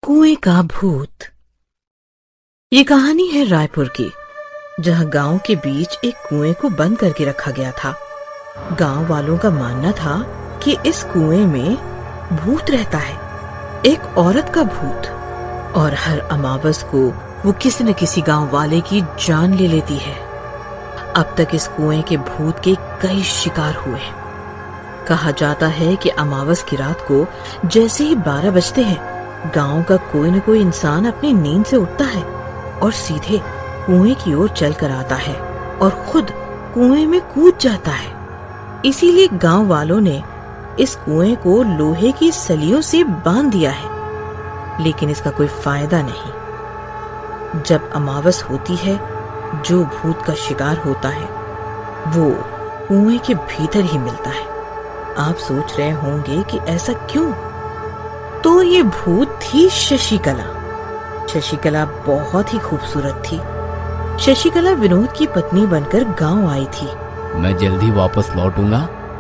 कुएं का भूत। ये कहानी है रायपुर की, जहां गांव के बीच एक कुएं को बंद करके रखा गया था। गांव वालों का मानना था कि इस कुएं में भूत रहता है, एक औरत का भूत, और हर अमावस को वो किसी न किसी गांव वाले की जान ले लेती है। अब तक इस कुएं के भूत के कई शिकार हुए हैं। कहा जाता है कि अमावस की रात को जैसे ही 12 बजते हैं, गांव का कोई न कोई इंसान अपनी नींद से उठता है और सीधे कुएं की ओर चल कर आता है और खुद कुएं में कूद जाता है। इसीलिए गांव वालों ने इस कुएं को लोहे की सलियों से बांध दिया है, लेकिन इसका कोई फायदा नहीं। जब अमावस होती है, जो भूत का शिकार होता है वो कुएं के भीतर ही मिलता है। आप सोच रहे होंगे कि ऐसा क्यों? तो ये भूत थी शशिकला। शशिकला बहुत ही खूबसूरत थी। शशिकला विनोद की पत्नी बनकर गांव आई थी। मैं जल्दी वापस लौटूंगा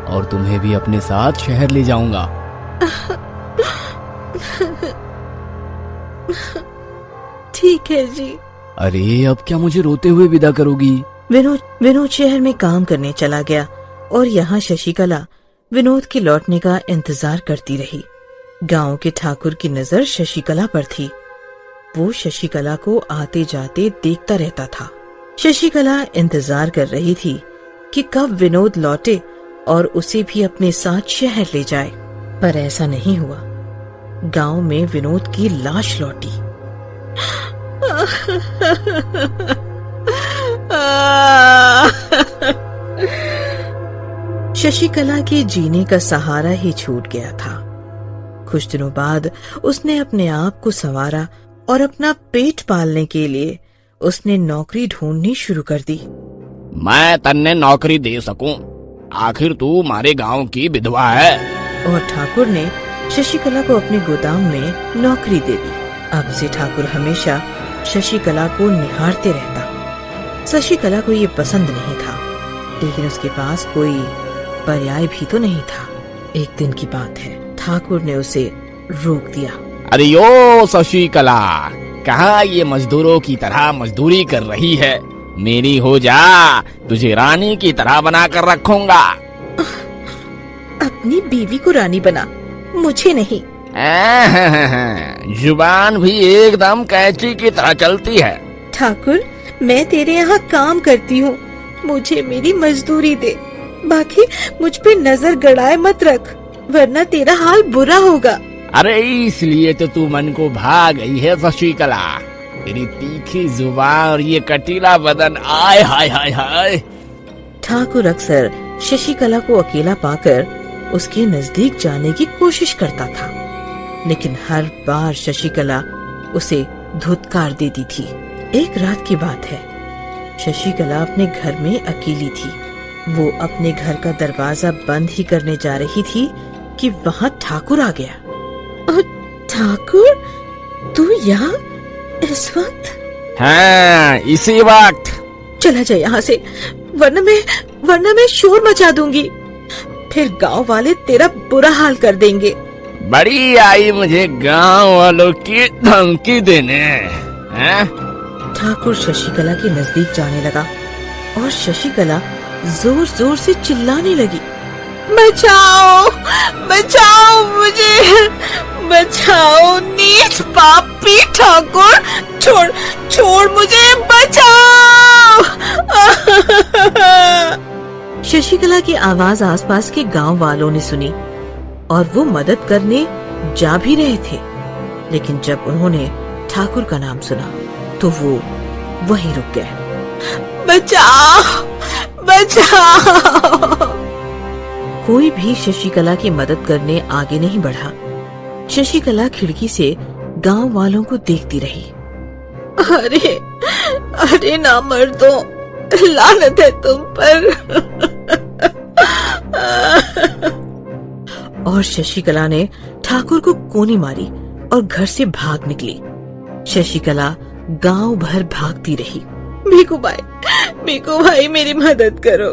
और तुम्हें भी अपने साथ शहर ले जाऊंगा। ठीक है जी। अरे अब क्या मुझे रोते हुए विदा करोगी? विनोद शहर में काम करने चला गया और यहाँ शशिकला विनोद के लौटने का इंतजार करती रही। गांव के ठाकुर की नजर शशिकला पर थी। वो शशिकला को आते जाते देखता रहता था। शशिकला इंतजार कर रही थी कि कब विनोद लौटे और उसे भी अपने साथ शहर ले जाए, पर ऐसा नहीं हुआ। गांव में विनोद की लाश लौटी। शशिकला के जीने का सहारा ही छूट गया था। कुछ दिनों बाद उसने अपने आप को संवारा और अपना पेट पालने के लिए उसने नौकरी ढूंढनी शुरू कर दी। मैं तन्ने नौकरी दे सकूं, आखिर तू हमारे गांव की विधवा है। और ठाकुर ने शशिकला को अपने गोदाम में नौकरी दे दी। अब से ठाकुर हमेशा शशिकला को निहारते रहता। शशिकला को ये पसंद नहीं था, लेकिन उसके पास कोई पर्याय भी तो नहीं था। एक दिन की बात है, ठाकुर ने उसे रोक दिया। अरे यो शशिकला, कहाँ ये मजदूरों की तरह मजदूरी कर रही है? मेरी हो जा, तुझे रानी की तरह बना कर रखूंगा। अपनी बीवी को रानी बना, मुझे नहीं। जुबान भी एकदम कैंची की तरह चलती है। ठाकुर, मैं तेरे यहाँ काम करती हूँ, मुझे मेरी मजदूरी दे। बाकी मुझ पे नजर गड़ाए मत रख, वरना तेरा हाल बुरा होगा। अरे इसलिए तो तू मन को भा गई है शशिकला। तेरी तीखी जुबान और ये कटीला बदन, आय हाय हाय हाय। ठाकुर अक्सर शशिकला को अकेला पाकर उसके नजदीक जाने की कोशिश करता था, लेकिन हर बार शशिकला उसे धुतकार देती थी। एक रात की बात है, शशिकला अपने घर में अकेली थी। वो अपने घर का दरवाजा बंद ही करने जा रही थी कि वहाँ ठाकुर आ गया। ठाकुर, तू यहाँ इस वक्त? हाँ, इसी वक्त। चला जा यहाँ से, वरना मैं शोर मचा दूंगी। फिर गांव वाले तेरा बुरा हाल कर देंगे। बड़ी आई मुझे गांव वालों की धमकी देने। ठाकुर शशिकला के नजदीक जाने लगा और शशिकला जोर जोर से चिल्लाने लगी, बचाओ, बचाओ मुझे, बचाओ, नीच पापी ठाकुर, छोड़ मुझे, बचाओ। शशिकला की आवाज आसपास के गांव वालों ने सुनी और वो मदद करने जा भी रहे थे, लेकिन जब उन्होंने ठाकुर का नाम सुना तो वो वहीं रुक गए। बचाओ, बचाओ। कोई भी शशिकला की मदद करने आगे नहीं बढ़ा। शशिकला खिड़की से गांव वालों को देखती रही। अरे ना मर्दों, लानत है तुम पर। और शशिकला ने ठाकुर को कोनी मारी और घर से भाग निकली। शशिकला गांव भर भागती रही। भिखू भाई मेरी मदद करो,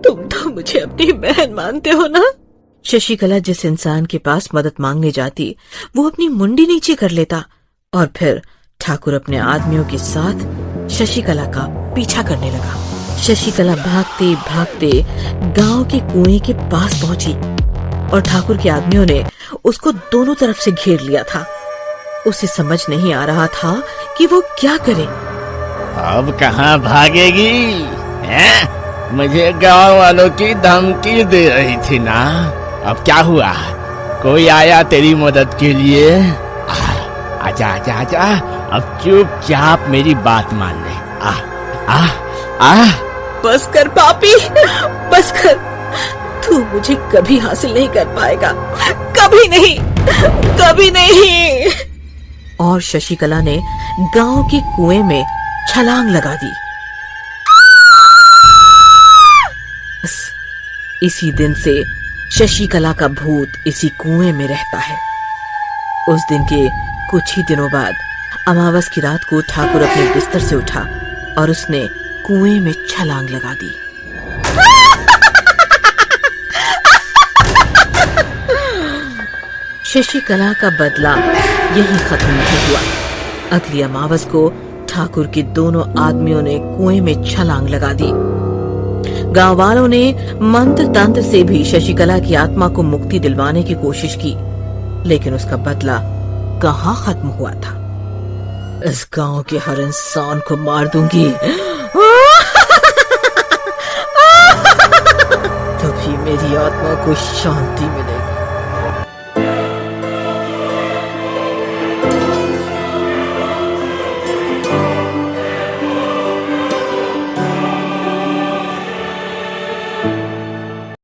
तुम तो मुझे अपनी बहन मानते हो ना? शशिकला जिस इंसान के पास मदद मांगने जाती वो अपनी मुंडी नीचे कर लेता और फिर ठाकुर अपने आदमियों के साथ शशिकला का पीछा करने लगा। शशिकला भागते भागते गांव के कुएं के पास पहुंची और ठाकुर के आदमियों ने उसको दोनों तरफ से घेर लिया था। उसे समझ नहीं आ रहा था कि वो क्या करे। अब कहाँ भागेगी हैं? मुझे गांव वालों की धमकी दे रही थी ना, अब क्या हुआ? कोई आया तेरी मदद के लिए? आजा आजा आजा, अब चुपचाप मेरी बात मान ले। आ आ आ बस कर पापी, बस कर। तू मुझे कभी हासिल नहीं कर पाएगा, कभी नहीं, कभी नहीं। और शशिकला ने गांव के कुएं में छलांग लगा दी। बस इसी दिन से शशिकला का भूत इसी कुएं में रहता है। उस दिन के कुछ ही दिनों बाद अमावस की रात को ठाकुर अपने बिस्तर से उठा और उसने कुएं में छलांग लगा दी। शशिकला का बदला यही खत्म नहीं हुआ। अगली अमावस को ठाकुर के दोनों आदमियों ने कुएं में छलांग लगा दी। गांव वालों ने मंत्र तंत्र से भी शशिकला की आत्मा को मुक्ति दिलवाने की कोशिश की, लेकिन उसका बदला कहाँ खत्म हुआ था। इस गांव के हर इंसान को मार दूंगी, तभी मेरी आत्मा को शांति मिलेगी।